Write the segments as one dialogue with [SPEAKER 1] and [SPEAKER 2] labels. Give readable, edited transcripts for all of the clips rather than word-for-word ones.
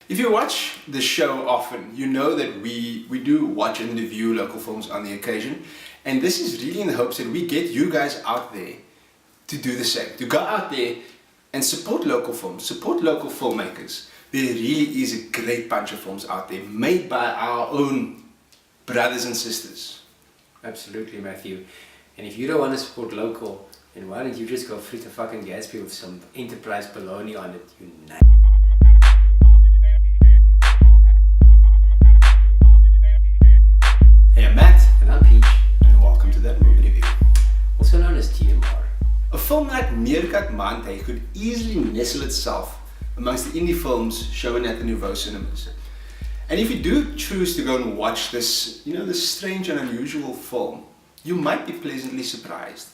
[SPEAKER 1] If you watch the show often, you know that we do watch and review local films on the occasion, and this is really in the hopes that we get you guys out there to do the same, to go out there and support local films, support local filmmakers. There really is a great bunch of films out there made by our own brothers and sisters.
[SPEAKER 2] Absolutely, Matthew. And if you don't want to support local, then why don't you just go free to fucking Gatsby with some Enterprise baloney on it, you nut.
[SPEAKER 1] Hey, I'm Matt.
[SPEAKER 2] And I'm Peach.
[SPEAKER 1] And welcome to that movie review.
[SPEAKER 2] Also known as TMR.
[SPEAKER 1] A film like Meerkat Maantuig could easily nestle itself amongst the indie films shown at the Nouveau cinemas. And if you do choose to go and watch this, this strange and unusual film, you might be pleasantly surprised.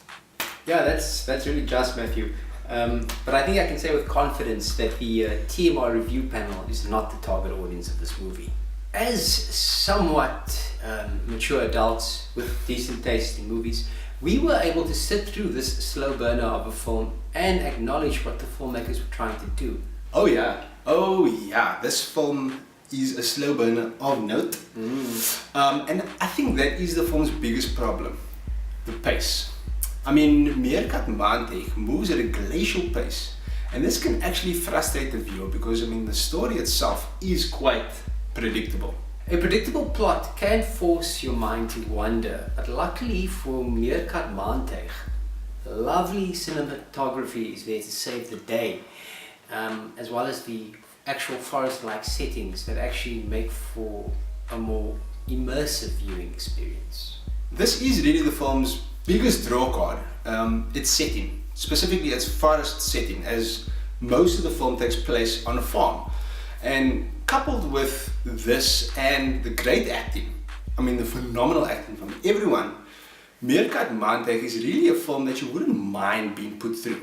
[SPEAKER 2] Yeah, that's really just, Matthew. But I think I can say with confidence that the TMR review panel is not the target audience of this movie. As somewhat mature adults with decent taste in movies, we were able to sit through this slow burner of a film and acknowledge what the filmmakers were trying to do.
[SPEAKER 1] Oh yeah, this film is a slow burner of note. And I think that is the film's biggest problem, the pace. I mean, Meerkat Maantuig moves at a glacial pace, and this can actually frustrate the viewer because, the story itself is quite predictable.
[SPEAKER 2] A predictable plot can force your mind to wonder, but luckily for Meerkat Maantuig, lovely cinematography is there to save the day, as well as the actual forest-like settings that actually make for a more immersive viewing experience.
[SPEAKER 1] This is really the film's biggest draw card, its setting, specifically its forest setting, as most of the film takes place on a farm. And coupled with this and the great acting, the phenomenal acting from everyone, Meerkat Maantuig is really a film that you wouldn't mind being put through.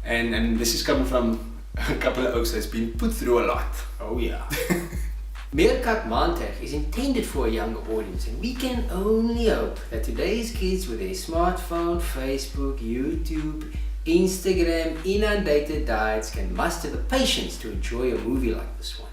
[SPEAKER 1] And this is coming from a couple of oaks that's been put through a lot.
[SPEAKER 2] Oh yeah. Meerkat Maantuig is intended for a younger audience, and we can only hope that today's kids with their smartphone, Facebook, YouTube, Instagram, inundated diets can muster the patience to enjoy a movie like this one.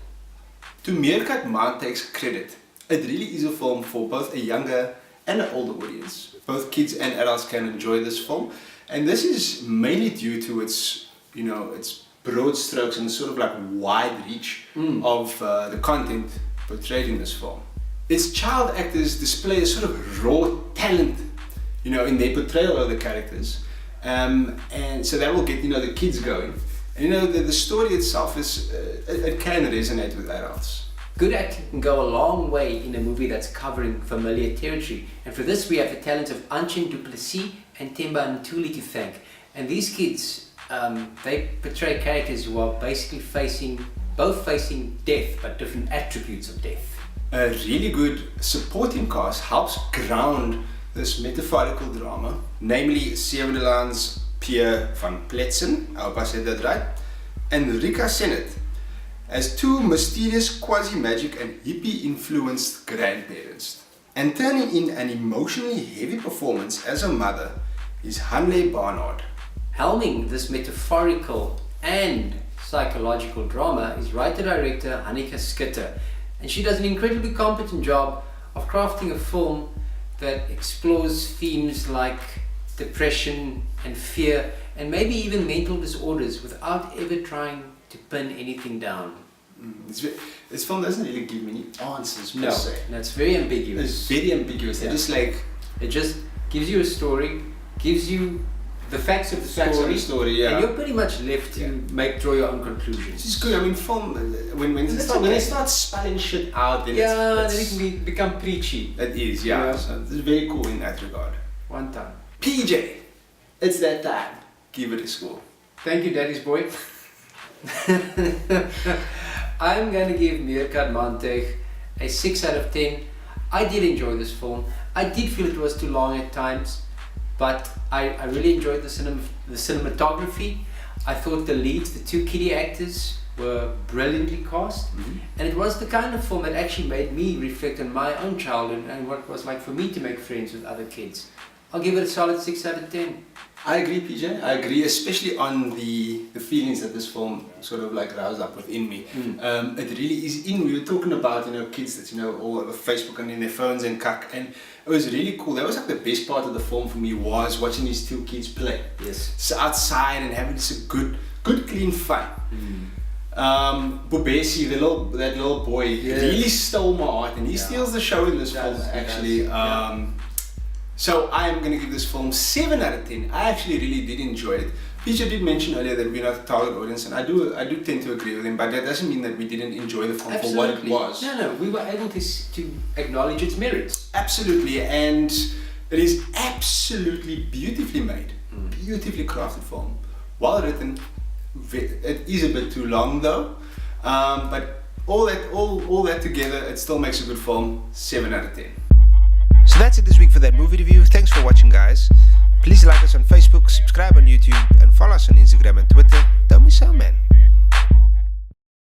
[SPEAKER 1] To Meerkat Maantuig's credit, it really is a film for both a younger and an older audience. Both kids and adults can enjoy this film, and this is mainly due to its, its broad strokes and sort of like wide reach of the content portrayed in this film. Its child actors display a sort of raw talent, in their portrayal of the characters. And so that will get the kids going. And the story itself is it can resonate with adults.
[SPEAKER 2] Good acting can go a long way in a movie that's covering familiar territory, and for this we have the talents of Anshin Duplessis and Themba Ntuli to thank. And these kids, they portray characters who are basically facing death, but different attributes of death.
[SPEAKER 1] A really good supporting cast helps ground this metaphorical drama, namely Sevedeland's Pierre van Pletsen, I hope I said that right, and Rika Sennett, as two mysterious quasi-magic and hippie-influenced grandparents. And turning in an emotionally heavy performance as a mother is Hanley Barnard.
[SPEAKER 2] Helming this metaphorical and psychological drama is writer-director Annika Schutte, and she does an incredibly competent job of crafting a film that explores themes like depression and fear and maybe even mental disorders without ever trying to pin anything down.
[SPEAKER 1] This film doesn't really give me any answers per se.
[SPEAKER 2] No, it's very ambiguous.
[SPEAKER 1] It's very ambiguous.
[SPEAKER 2] Yeah.
[SPEAKER 1] It
[SPEAKER 2] just gives you a story, gives you the facts of the story,
[SPEAKER 1] yeah.
[SPEAKER 2] And you're pretty much left to draw your own conclusions.
[SPEAKER 1] This is good. Film, when they start spelling shit out, then
[SPEAKER 2] then it can become preachy.
[SPEAKER 1] It is, yeah. So it's very cool in that regard.
[SPEAKER 2] One time.
[SPEAKER 1] PJ, it's that time. Give it a score.
[SPEAKER 2] Thank you, Daddy's boy. I'm going to give Meerkat Maantuig a 6 out of 10. I did enjoy this film. I did feel it was too long at times, but I really enjoyed the cinematography. I thought the leads, the two kiddie actors, were brilliantly cast, and it was the kind of film that actually made me reflect on my own childhood and what it was like for me to make friends with other kids. I'll give it a solid 6 out of 10.
[SPEAKER 1] I agree, PJ. I agree, especially on the feelings that this film sort of like roused up within me. It really is we were talking about, kids that, all over Facebook and in their phones and cuck, and it was really cool. That was like the best part of the film for me, was watching these two kids play.
[SPEAKER 2] Yes.
[SPEAKER 1] So outside and having this good clean fun. Bobesi, that little boy, really stole my heart, and he steals the show in this film actually. So I am going to give this film 7 out of 10. I actually really did enjoy it. Peter did mention earlier that we're not the target audience, and I do tend to agree with him, but that doesn't mean that we didn't enjoy the film for what it was.
[SPEAKER 2] No, we were able to acknowledge its merits.
[SPEAKER 1] Absolutely, and it is absolutely beautifully made, beautifully crafted film, well written. It is a bit too long though, but all that together, it still makes a good film. 7 out of 10. So that's it this week for that movie review. Thanks for watching, guys. Please like us on Facebook, subscribe on YouTube, and follow us on Instagram and Twitter. Don't be so, man.